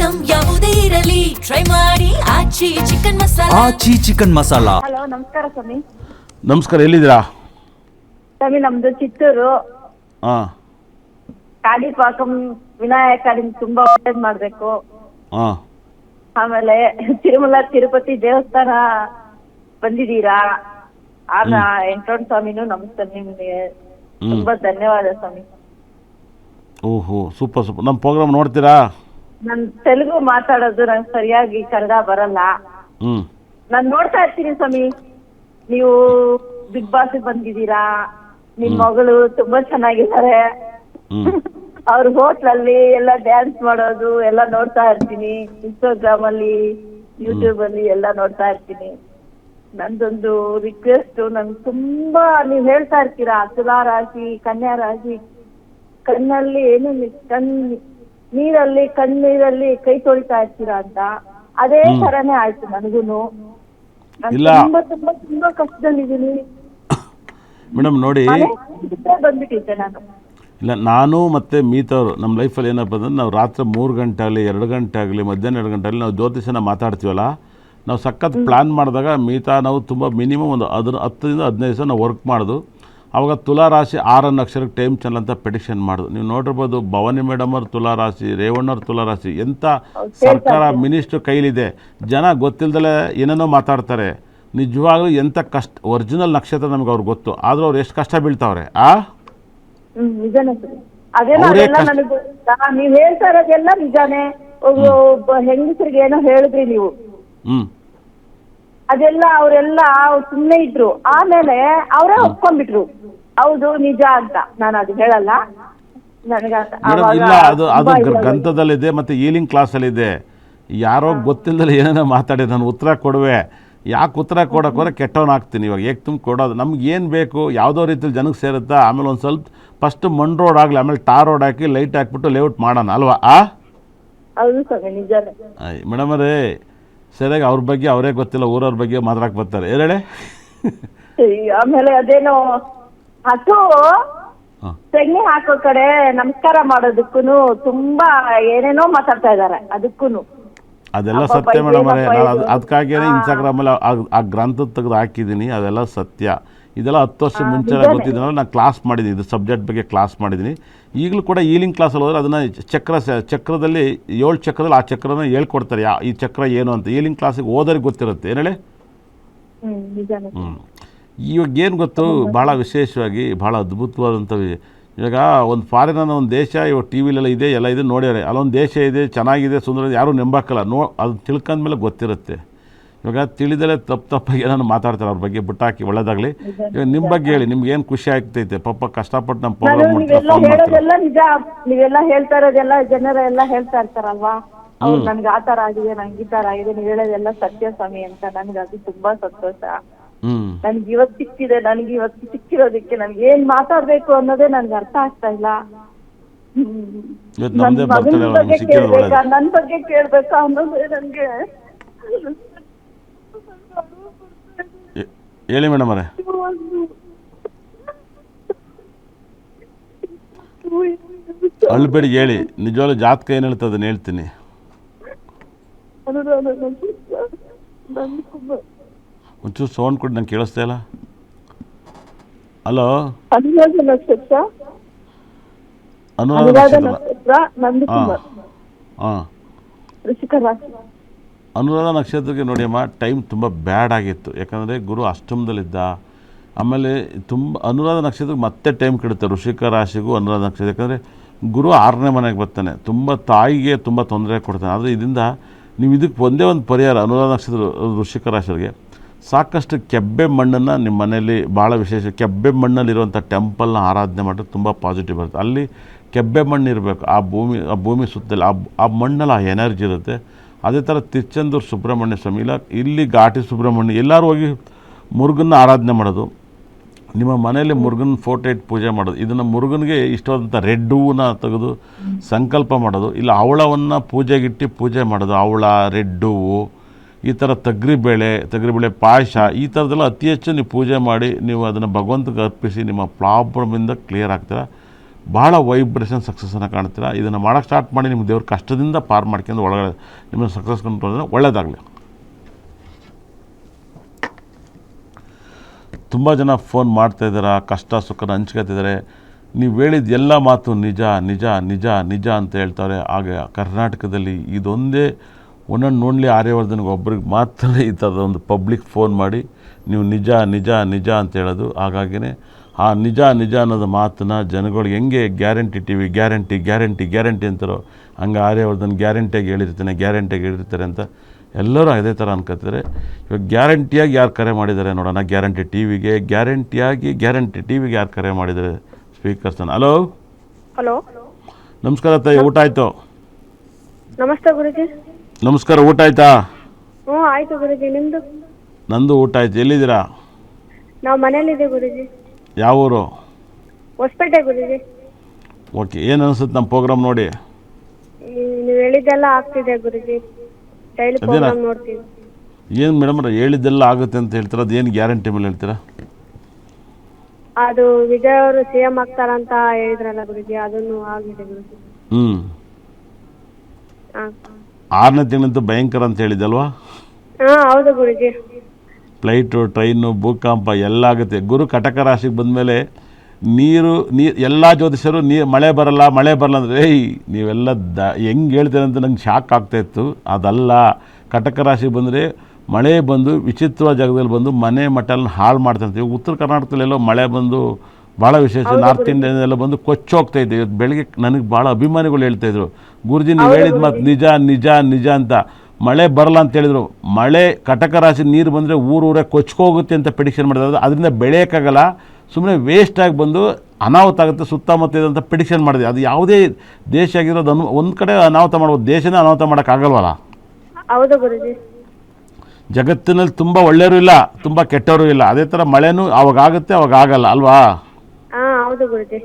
Item ಯಾವುದೇ ಇರಲಿ try ಮಾಡಿ ಆಚಿ ಚಿಕನ್ ಮಸಾಲಾ. ಆಚಿ ಚಿಕನ್ ಮಸಾಲಾ. ಹಲೋ, ನಮಸ್ಕಾರ ಸ್ವಾಮಿ. ನಮಸ್ಕಾರ, ಎಲ್ಲಿದ್ದೀರಾ? ಸ್ವಾಮಿ, ನಮ್ದು ಚಿತ್ತೂರು. ಹಾಂ ಕಾಣಿಪಾಕಂ ವಿನಾಯಕ ನಿಮ್ಗೆ ತುಂಬಾ ಒಳ್ಳೇದ್ ಮಾಡ್ಬೇಕು. ಹಾಂ ಆಮೇಲೆ ತಿರುಮಲ ತಿರುಪತಿ ದೇವಸ್ಥಾನ ಬಂದಿದ್ದೀರಾ. ವೆಂಕಟರಮಣ ಸ್ವಾಮಿನೂ ನಮಸ್ಕಾರ, ನಿಮ್ಗೆ ತುಂಬಾ ಧನ್ಯವಾದ ಸ್ವಾಮಿ. ಓಹೋ, ಸೂಪರ್ ಸೂಪರ್. ನಮ್ಮ ಪ್ರೋಗ್ರಾಮ್ ನೋಡ್ತೀರಾ? ನನ್ ತೆಲುಗು ಮಾತಾಡೋದು ನಂಗೆ ಸರಿಯಾಗಿ ಕನ್ನಡ ಬರಲ್ಲ. ನಾನ್ ನೋಡ್ತಾ ಇರ್ತೀನಿ ಸ್ವಾಮಿ. ನೀವು ಬಿಗ್ ಬಾಸ್ ಬಂದಿದ್ದೀರಾ. ನಿಮ್ ಮಗಳು ತುಂಬಾ ಚೆನ್ನಾಗಿದ್ದಾರೆ. ಅವ್ರ ಹೋಟ್ಲಲ್ಲಿ ಎಲ್ಲ ಡ್ಯಾನ್ಸ್ ಮಾಡೋದು ಎಲ್ಲ ನೋಡ್ತಾ ಇರ್ತೀನಿ. ಇನ್ಸ್ಟಾಗ್ರಾಮ್ ಅಲ್ಲಿ, ಯೂಟ್ಯೂಬ್ ಅಲ್ಲಿ ಎಲ್ಲ ನೋಡ್ತಾ ಇರ್ತೀನಿ. ನಂದೊಂದು ರಿಕ್ವೆಸ್ಟ್, ನಂಗೆ ತುಂಬಾ ನೀವ್ ಹೇಳ್ತಾ ಇರ್ತೀರಾ ತುಲಾ ರಾಶಿ, ಕನ್ಯಾ ರಾಶಿ, ಕಣ್ಣಲ್ಲಿ ಏನು ನೀರಲ್ಲಿ ಕಣ್ಣೀರಲ್ಲಿ ಕೈ ತೊಳಿತಾ ಇರ್ತೀರಾ ಅಂತ. ಅದೇ ತರನೇ ಆಯ್ತು ನನಗೂನು. ತುಂಬಾ ತುಂಬಾ ತುಂಬಾ ಕಷ್ಟದಲ್ಲಿದ್ದೀನಿ ಮೇಡಮ್. ನೋಡಿ, ಬಂದ್ಬಿಟ್ಟಿದ್ದೆ ನಾನು. ಇಲ್ಲ, ನಾನು ಮತ್ತು ಮೀತವರು ನಮ್ಮ ಲೈಫಲ್ಲಿ ಏನಪ್ಪ ಅಂದ್ರೆ, ನಾವು ರಾತ್ರಿ 3 ಗಂಟೆ ಆಗಲಿ 2 ಗಂಟೆ ಆಗಲಿ ಮಧ್ಯಾಹ್ನ 2 ಗಂಟೆ ಆಗಲಿ ನಾವು ಜ್ಯೋತಿಷನ ಮಾತಾಡ್ತೀವಲ್ಲ, ನಾವು ಸಖತ್ ಪ್ಲ್ಯಾನ್ ಮಾಡಿದಾಗ ಮೀತಾ ನಾವು ತುಂಬ ಮಿನಿಮಮ್ ಒಂದು 10ರಿಂದ 15 ದಿವಸ ನಾವು ವರ್ಕ್ ಮಾಡೋದು. ಆವಾಗ ತುಲಾ ರಾಶಿ 6 ಅಕ್ಷರಕ್ಕೆ ಟೈಮ್ ಚಾನಲ್ ಅಂತ ಪೆಟಿಷನ್ ಮಾಡೋದು. ನೀವು ನೋಡಿರ್ಬೋದು, ಭವಾನಿ ಮೇಡಮ್ ಅವ್ರ ತುಲಾ ರಾಶಿ, ರೇವಣ್ಣವ್ರ ತುಲಾ ರಾಶಿ, ಎಂಥ ಸರ್ಕಾರ ಮಿನಿಸ್ಟ್ರ್ ಕೈಲಿದೆ. ಜನ ಗೊತ್ತಿಲ್ಲದಲೇ ಏನೇನೋ ಮಾತಾಡ್ತಾರೆ. ನಿಜವಾಗ್ಲೂ ಎಂಥ ಕಷ್ಟ, ಒರಿಜಿನಲ್ ನಕ್ಷತ್ರ ನಮ್ಗೆ ಅವ್ರಿಗೆ ಗೊತ್ತು. ಆದರೂ ಅವ್ರು ಎಷ್ಟು ಕಷ್ಟ ಬೀಳ್ತಾವ್ರೆ. ನಿಜಾನೇ ನೀವ್ ಹೇಳ್ತಾ ಇರೋದೆಲ್ಲ ನಿಜಾನೇ. ಹೆಂಗಸರಿಗೆ ಏನೋ ಹೇಳಿದ್ರಿ ನೀವು, ಅದೆಲ್ಲ ಅವರೆಲ್ಲ ಸುಮ್ಮನೆ ಇದ್ರು. ಆಮೇಲೆ ಅವರೇ ಒಪ್ಕೊಂಡ್ಬಿಟ್ರು, ಹೌದು ನಿಜ ಅಂತ. ನಾನು ಅದು ಹೇಳಲ್ಲ. ಇಲ್ಲ, ಅದು ಗ್ರಂಥದಲ್ಲಿದೆ ಮತ್ತು ಈಲಿಂಗ್ ಕ್ಲಾಸಲ್ಲಿದೆ. ಯಾರೋ ಗೊತ್ತಿಲ್ಲದಲ್ಲಿ ಏನೇನೋ ಮಾತಾಡಿ ನಾನು ಉತ್ತರ ಕೊಡುವೆ. ಯಾಕೆ ಉತ್ತರ ಕೊಡೋಕೋದ್ರೆ ಕೆಟ್ಟವನು ಆಗ್ತೀನಿ. ಇವಾಗ ಏಕೆ ತುಂಬ ಕೊಡೋದು ನಮ್ಗೆ ಏನು ಬೇಕು, ಯಾವುದೋ ರೀತಿಲಿ ಜನಕ್ಕೆ ಸೇರುತ್ತಾ. ಆಮೇಲೆ ಒಂದು ಸ್ವಲ್ಪ ಫಸ್ಟ್ ಮಣ್ ರೋಡ್ ಆಗಲಿ, ಆಮೇಲೆ ಟಾರ್ ರೋಡ್ ಹಾಕಿ ಲೈಟ್ ಹಾಕ್ಬಿಟ್ಟು ಲೇಔಟ್ ಮಾಡೋಣ ಅಲ್ವಾ? ಮೇಡಮ್ ಅವರೇ, ಸರಿಯಾಗಿ ಅವ್ರ ಬಗ್ಗೆ ಅವರೇ ಗೊತ್ತಿಲ್ಲ, ಊರವ್ರ ಬಗ್ಗೆ ಮಾತಾಡಕ್ಕೆ ಬರ್ತಾರೆ. ಹೇಳೇ ಆಮೇಲೆ ಅದೇನೋ ಹಸು ತೆಂಗಿ ಹಾಕೋ ಕಡೆ ನಮಸ್ಕಾರ ಮಾಡೋದಕ್ಕೂ ತುಂಬಾ ಏನೇನೋ ಮಾತಾಡ್ತಾ ಇದಾರೆ. ಅದಕ್ಕೂನು ಅದೆಲ್ಲ ಸತ್ಯ ಮೇಡಮ್ ಅವರೇ. ನಾನು ಅದಕ್ಕಾಗಿಯೇ ಇನ್ಸ್ಟಾಗ್ರಾಮಲ್ಲಿ ಆ ಗ್ರಂಥ ತೆಗೆದು ಹಾಕಿದ್ದೀನಿ. ಅದೆಲ್ಲ ಸತ್ಯ. ಇದೆಲ್ಲ 10 ವರ್ಷ ಮುಂಚೆ ಗೊತ್ತಿದ್ದೀನಲ್ಲ, ನಾನು ಕ್ಲಾಸ್ ಮಾಡಿದ್ದೀನಿ, ಇದು ಸಬ್ಜೆಕ್ಟ್ ಬಗ್ಗೆ ಕ್ಲಾಸ್ ಮಾಡಿದ್ದೀನಿ. ಈಗಲೂ ಕೂಡ ಈಲಿಂಗ್ ಕ್ಲಾಸಲ್ಲಿ ಹೋದರೆ ಅದನ್ನು ಚಕ್ರದಲ್ಲಿ 7 ಚಕ್ರದಲ್ಲಿ ಆ ಚಕ್ರನ ಹೇಳ್ಕೊಡ್ತಾರೆ. ಈ ಚಕ್ರ ಏನು ಅಂತ ಈಲಿಂಗ್ ಕ್ಲಾಸಿಗೆ ಹೋದವ್ರಿಗೆ ಗೊತ್ತಿರುತ್ತೆ. ಏನು ಹೇಳಿ? ಇವಾಗ ಏನು ಗೊತ್ತು, ಭಾಳ ವಿಶೇಷವಾಗಿ ಭಾಳ ಅದ್ಭುತವಾದಂಥವು. ಇವಾಗ ಒಂದು ಫಾರಿನ ಒಂದು ದೇಶ ಇವಾಗ ಟಿ ವಿಲೆಲ್ಲ ಇದೆ, ಎಲ್ಲ ಇದೆ, ನೋಡ್ಯಾರೆ. ಅಲ್ಲೊಂದು ದೇಶ ಇದೆ, ಚೆನ್ನಾಗಿದೆ, ಸುಂದರ, ಯಾರೂ ನೆಂಬಾಕಲ್ಲ. ಅದು ತಿಳ್ಕೊಂಡ್ಮೇಲೆ ಗೊತ್ತಿರುತ್ತೆ. ಇವಾಗ ತಿಳಿದಲೇ ತಪ್ಪಾಗಿ ಏನಾದ್ರು ಮಾತಾಡ್ತಾರೆ, ಅವ್ರ ಬಗ್ಗೆ ಬಿಟ್ಟಾಕಿ ಒಳ್ಳೇದಾಗಲಿ. ಇವಾಗ ನಿಮ್ಮ ಬಗ್ಗೆ ಹೇಳಿ, ನಿಮ್ಗೆ ಏನು ಖುಷಿ ಆಗ್ತೈತೆ? ಪಾಪ ಕಷ್ಟಪಟ್ಟು ನಮ್ಮ ಪ್ರೋಗ್ರಾಮ್ ಹೇಳೋದೆಲ್ಲ ನಿಜ. ನೀವೆಲ್ಲ ಹೇಳ್ತಾ ಇರೋದೆಲ್ಲ ಜನರೆಲ್ಲ ಹೇಳ್ತಾ ಇರ್ತಾರಲ್ವಾ, ಅವ್ರು ನನ್ಗೆ ಆ ತರ ಆಗಿದೆ, ನಂಗೆ ಈ ತರ ಆಗಿದೆ, ನೀವ್ ಹೇಳೋದೆಲ್ಲ ಸತ್ಯ ಸ್ವಾಮಿ ಅಂತ. ನನ್ಗೆ ಅದು ತುಂಬಾ ಸಂತೋಷ. ನನ್ಗೆ ಇವತ್ತು ಸಿಕ್ಕಿದೆ. ನನ್ಗೆ ಇವತ್ತು ಸಿಕ್ಕಿರೋದಕ್ಕೆ ನನ್ಗೆ ಏನ್ ಮಾತಾಡ್ಬೇಕು ಅನ್ನೋದೇ ನನ್ಗೆ ಅರ್ಥ ಆಗ್ತಾ ಇಲ್ಲ. ನನ್ ಮಗನ ಬಗ್ಗೆ ಕೇಳ್ಬೇಕಾ, ನನ್ ಬಗ್ಗೆ ಕೇಳ್ಬೇಕಾ ಅನ್ನೋದೇ ನನ್ಗೆ. ಹೇಳಿ ಮೇಡಮ್ ಅವರೇ. ಅಳ್ಬೇಡಿ, ಹೇಳಿ. ನಿಜವಾಗ್ಲೂ ಜಾತಕ ಏನು ಹೇಳ್ತದೆ ಅದನ್ನ ಹೇಳ್ತೀನಿ. ಒಂಚೂರು ಸೌಂಡ್ ಕೊಡಿ, ನಂಗೆ ಕೇಳಿಸ್ತಾ ಇಲ್ಲ. ಹಲೋ, ಅನುರಾಧ ನಕ್ಷತ್ರ. ಹಾಂ, ಅನುರಾಧ ನಕ್ಷತ್ರಕ್ಕೆ ನೋಡಿ ಅಮ್ಮ, ಟೈಮ್ ತುಂಬ ಬ್ಯಾಡ್ ಆಗಿತ್ತು. ಯಾಕಂದರೆ ಗುರು ಅಷ್ಟಮದಲ್ಲಿದ್ದ. ಆಮೇಲೆ ಅನುರಾಧ ನಕ್ಷತ್ರಕ್ಕೆ ಮತ್ತೆ ಟೈಮ್ ಕೆಡುತ್ತೆ. ವೃಶ್ಚಿಕ ರಾಶಿಗೂ ಅನುರಾಧ ನಕ್ಷತ್ರ, ಯಾಕಂದರೆ ಗುರು 6ನೇ ಮನೆಗೆ ಬರ್ತಾನೆ. ತುಂಬ ತಾಯಿಗೆ ತುಂಬ ತೊಂದರೆ ಕೊಡ್ತಾನೆ. ಆದರೆ ಇದರಿಂದ ನೀವು ಇದಕ್ಕೆ ಒಂದೇ ಒಂದು ಪರಿಹಾರ, ಅನುರಾಧ ನಕ್ಷತ್ರ ವೃಶ್ಚಿಕ ರಾಶಿಯವರಿಗೆ ಸಾಕಷ್ಟು ಕೆಬ್ಬೆ ಮಣ್ಣನ್ನು ನಿಮ್ಮ ಮನೆಯಲ್ಲಿ, ಭಾಳ ವಿಶೇಷ, ಕೆಬ್ಬೆ ಮಣ್ಣಲ್ಲಿರುವಂಥ ಟೆಂಪಲ್ನ ಆರಾಧನೆ ಮಾಡಿದ್ರೆ ತುಂಬ ಪಾಸಿಟಿವ್ ಬರುತ್ತೆ. ಅಲ್ಲಿ ಕೆಬ್ಬೆ ಮಣ್ಣು ಇರಬೇಕು. ಆ ಭೂಮಿ ಸುತ್ತಲೂ ಆ ಮಣ್ಣಲ್ಲಿ ಆ ಎನರ್ಜಿ ಇರುತ್ತೆ. ಅದೇ ಥರ ತಿರುಚೆಂದೂರು ಸುಬ್ರಹ್ಮಣ್ಯ ಸ್ವಾಮಿ, ಇಲ್ಲ ಇಲ್ಲಿ ಘಾಟಿ ಸುಬ್ರಹ್ಮಣ್ಯ, ಎಲ್ಲರೂ ಹೋಗಿ ಮುರುಗನ್ನ ಆರಾಧನೆ ಮಾಡೋದು. ನಿಮ್ಮ ಮನೆಯಲ್ಲಿ ಮುರುಗನ ಫೋಟೋ ಇಟ್ಟು ಪೂಜೆ ಮಾಡೋದು. ಇದನ್ನು ಮುರುಗನಿಗೆ ಇಷ್ಟವಾದಂಥ ರೆಡ್ ಹೂವನ್ನ ತೆಗೆದು ಸಂಕಲ್ಪ ಮಾಡೋದು. ಇಲ್ಲ ಅವಳವನ್ನು ಪೂಜೆಗಿಟ್ಟು ಪೂಜೆ ಮಾಡೋದು. ಅವಳ, ರೆಡ್ ಹೂವು, ಈ ಥರ ತೊಗರಿಬೇಳೆ ಪಾಯಸ, ಈ ಥರದ್ದೆಲ್ಲ ಅತಿ ಹೆಚ್ಚು ನೀವು ಪೂಜೆ ಮಾಡಿ ನೀವು ಅದನ್ನು ಭಗವಂತಗೆ ಅರ್ಪಿಸಿ ನಿಮ್ಮ ಪ್ರಾಬ್ಲಮಿಂದ ಕ್ಲಿಯರ್ ಆಗ್ತೀರ. ಭಾಳ ವೈಬ್ರೇಷನ್ ಸಕ್ಸಸ್ಸನ್ನು ಕಾಣ್ತೀರಾ. ಇದನ್ನು ಮಾಡೋಕ್ಕೆ ಸ್ಟಾರ್ಟ್ ಮಾಡಿ ನಿಮ್ಗೆ ದೇವ್ರ ಕಷ್ಟದಿಂದ ಪಾರು ಮಾಡ್ಕೊಂಡು ಒಳಗಡೆ ನಿಮ್ಮನ್ನು ಸಕ್ಸಸ್ ಕಂಡ್ಕೊಂಡ್ರೆ ಒಳ್ಳೆಯದಾಗಲಿ. ತುಂಬ ಜನ ಫೋನ್ ಮಾಡ್ತಾಯಿದ್ದಾರೆ, ಕಷ್ಟ ಸುಖನ ಹಂಚ್ಕೊತಿದ್ದಾರೆ. ನೀವು ಹೇಳಿದ ಎಲ್ಲ ಮಾತು ನಿಜ ನಿಜ ನಿಜ ನಿಜ ಅಂತ ಹೇಳ್ತಾರೆ. ಹಾಗೆ ಕರ್ನಾಟಕದಲ್ಲಿ ಇದೊಂದೇ ಓನ್ಲಿ ಆರ್ಯವರ್ಧನ್ಗೆ ಒಬ್ರಿಗೆ ಮಾತ್ರ ಈ ಥರದ ಒಂದು ಪಬ್ಲಿಕ್ ಫೋನ್ ಮಾಡಿ ನೀವು ನಿಜ ನಿಜ ನಿಜ ಅಂತ ಹೇಳೋದು. ಹಾಗಾಗಿನೇ ಆ ನಿಜ ನಿಜ ಅನ್ನೋದು ಮಾತನ್ನ ಜನಗಳಿಗೆ ಹೆಂಗೆ guarantee T V guarantee guarantee guarantee ಅಂತಾರೋ ಹಂಗೆ ಆರ್ಯವರ್ಧನ್ ಗ್ಯಾರಂಟಿಯಾಗಿ ಹೇಳಿರ್ತಾರೆ ಅಂತ ಎಲ್ಲರೂ ಅದೇ ಥರ ಅನ್ಕೋತಿದ್ದಾರೆ. ಇವಾಗ ಗ್ಯಾರಂಟಿಯಾಗಿ ಯಾರು ಕರೆ ಮಾಡಿದ್ದಾರೆ ನೋಡೋಣ. ಗ್ಯಾರಂಟಿ ಟಿ ವಿಗೆ ಗ್ಯಾರಂಟಿ ಟಿ ವಿಗೆ ಯಾರು ಕರೆ ಮಾಡಿದ್ದಾರೆ ಸ್ಪೀಕರ್ಸನ್ನು. ಹಲೋ ಹಲೋ, ನಮಸ್ಕಾರ ತಾಯಿ, ಊಟ ಆಯಿತು? ನಮಸ್ತೆ ಗುರುಜಿ. ನಮಸ್ಕಾರ, ಊಟ ಆಯಿತಾ? ಹ್ಞೂ ಆಯ್ತು ಗುರುಜಿ, ನಿಮ್ದು? ನಂದು ಊಟ ಆಯ್ತು. ಎಲ್ಲಿದ್ದೀರಾ? ನಾವು ಮನೇಲಿದೆ ಗುರುಜಿ. ಯಾವ ಊರು? ಹೊಸಪೇಟೆ ಗುರುಜಿ. ಓಕೆ, ಏನು ಅನಿಸುತ್ತೆ ನಮ್ಮ ಪ್ರೋಗ್ರಾಮ್ ನೋಡಿ? ನೀವು ಹೇಳಿದ್ದೆಲ್ಲ ಆಗ್ತಿದೆ ಗುರುಜಿ, ಡೈಲಿ ಪ್ರೋಗ್ರಾಮ್ ನೋಡ್ತೀವಿ. ಏನು ಮೇಡಮ್ ಹೇಳಿದ್ದೆಲ್ಲ ಆಗುತ್ತೆ ಅಂತ ಹೇಳ್ತೀರಾ? ಅದು ಏನು ಗ್ಯಾರಂಟಿ ಮೇಲೆ ಹೇಳ್ತೀರಾ? ಅದು ವಿಜಯ್ ಅವರು CM ಆಗ್ತಾರಂತ ಹೇಳಿದ್ರಲ್ಲ ಗುರುಜಿ, ಅದನ್ನು ಆಗಿದೆ ಗುರುಜಿ. ಹಾಂ, 6ನೇ ತಿಂಗಳಂತೂ ಭಯಂಕರ ಅಂತ ಹೇಳಿದ್ದಲ್ವಾ? ಹಾಂ ಹೌದು ಗುರುಜಿ. ಫ್ಲೈಟು, ಟ್ರೈನು, ಭೂಕಂಪ ಎಲ್ಲ ಆಗುತ್ತೆ. ಗುರು ಕಟಕ ರಾಶಿಗೆ ಬಂದಮೇಲೆ ನೀರು ಎಲ್ಲ ಜ್ಯೋತಿಷರು ಮಳೆ ಬರಲ್ಲ ಅಂದರೆ ನೀವೆಲ್ಲ ಹೆಂಗೆ ಹೇಳ್ತೀರ ಅಂತ ನಂಗೆ ಶಾಕ್ ಆಗ್ತಾಯಿತ್ತು. ಅದಲ್ಲ, ಕಟಕ ರಾಶಿಗೆ ಬಂದರೆ ಮಳೆ ಬಂದು ವಿಚಿತ್ರವಾದ ಜಾಗದಲ್ಲಿ ಬಂದು ಮನೆ ಮಠನ ಹಾಳು ಮಾಡ್ತಾಯಿರ್ತೀವಿ. ಉತ್ತರ ಕರ್ನಾಟಕದಲ್ಲೆಲ್ಲೋ ಮಳೆ ಬಂದು ಭಾಳ ವಿಶೇಷ, ನಾರ್ತ್ ಇಂಡಿಯನ್ನೆಲ್ಲ ಬಂದು ಕೊಚ್ಚೋಗ್ತಾಯಿದ್ದೆ. ಇವತ್ತು ಬೆಳಗ್ಗೆ ನನಗೆ ಭಾಳ ಅಭಿಮಾನಿಗಳು ಹೇಳ್ತಾಯಿದ್ರು, ಗುರುಜಿ ನೀವು ಹೇಳಿದ ಮಾತು ನಿಜ ನಿಜ ನಿಜ ಅಂತ. ಮಳೆ ಬರಲ್ಲ ಅಂತ ಹೇಳಿದ್ರು. ಮಳೆ ಕಟಕ ರಾಶಿ ನೀರು ಬಂದರೆ ಊರೂರೇ ಕೊಚ್ಕೋಗುತ್ತೆ ಅಂತ ಪ್ರಿಡಿಕ್ಷನ್ ಮಾಡಿದ್ರು. ಅದರಿಂದ ಬೆಳೆಯೋಕ್ಕಾಗಲ್ಲ, ಸುಮ್ಮನೆ ವೇಸ್ಟಾಗಿ ಬಂದು ಅನಾಹುತ ಆಗುತ್ತೆ ಸುತ್ತಮುತ್ತ ಅಂತ ಪ್ರಿಡಿಕ್ಷನ್ ಮಾಡಿದೆ. ಅದು ಯಾವುದೇ ದೇಶ ಆಗಿರೋದು ಒಂದು ಕಡೆ ಅನಾಹುತ ಮಾಡ್ಬೋದು, ದೇಶನೇ ಅನಾಹುತ ಮಾಡೋಕ್ಕಾಗಲ್ವಲ್ಲ. ಹೌದು ಗುರುಜಿ. ಜಗತ್ತಿನಲ್ಲಿ ತುಂಬ ಒಳ್ಳೆಯವರು ಇಲ್ಲ, ತುಂಬ ಕೆಟ್ಟವರು ಇಲ್ಲ. ಅದೇ ಥರ ಮಳೆನೂ ಅವಾಗ ಆಗುತ್ತೆ, ಅವಾಗ ಆಗಲ್ಲ ಅಲ್ವಾ? ಹಾಂ ಹೌದು ಗುರುಜಿ.